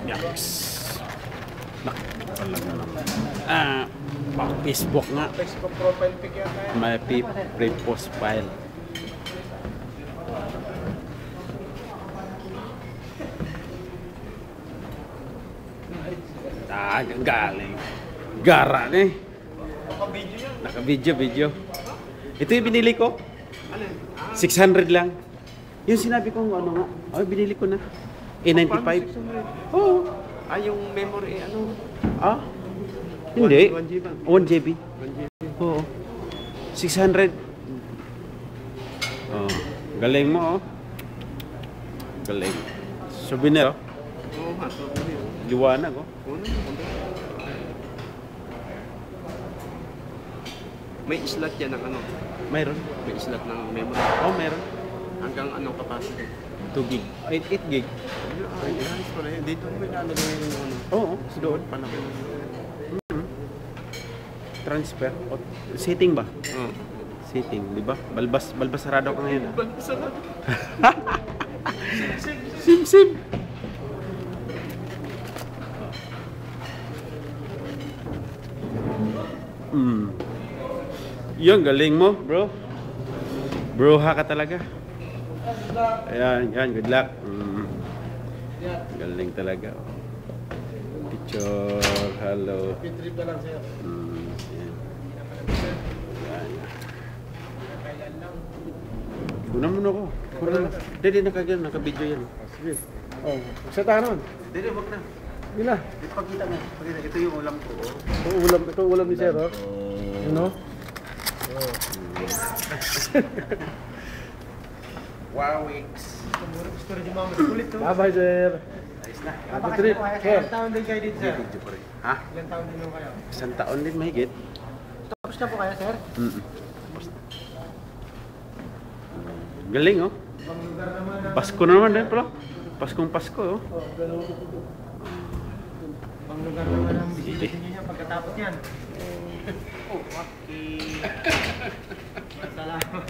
Yaks. Facebook nga. Facebook profile pic yata yan. May pre-post file. Galing. Gara na eh. Naka-video yan. Naka-video. Ito yung binili ko. 600 lang. Yung sinabi ko ano nga. Ay, binili ko na. A95. Oo. Yung memory, ano? Hindi. 1GB. 1GB. Oo. 600. Oh. Galing mo, oh. Galing. Souvenir, oh. Oo nga, souvenir. Liwanag, oh. May slot yan ng ano? Mayroon. May slot ng memory. Oh, meron. Hanggang anong capacity? 2 gig. 8 gig. Ayos pala yun. Dito mo ilalagay yung ano? Oo. Doon pa naman. Transfer. Setting ba? Oo. Setting, di ba? Balbas sarado ka ngayon. Balbas sarado. Sim. Yung galing mo, bro. Broha ka talaga. Ayan, good luck. Galing talaga. Picture, hello. Pitrip na lang sir. Kunan mo na ako. Hindi, naka-video yan. Sige. Oh, magsata naman. Hindi, wag na. Hindi na. Ipakita nga. Ito yung ulam ko. Ito ulam ni sir, oh. Ano? Wow, weeks. Bye-bye, sir. Ayos na. Happy trip. Sir. Ilang taon din kayo dito, sir? Video pa rin. Ha? Ilang taon din mo kayo? 1 taon din mahigit. Tapos na po kayo, sir? Galing, oh. Ibang lugar naman na... Pasko na naman din, bro. Paskong Pasko, oh. Ibang lugar naman ang bisita niyo pagkatapos yan. Okay. Salamat.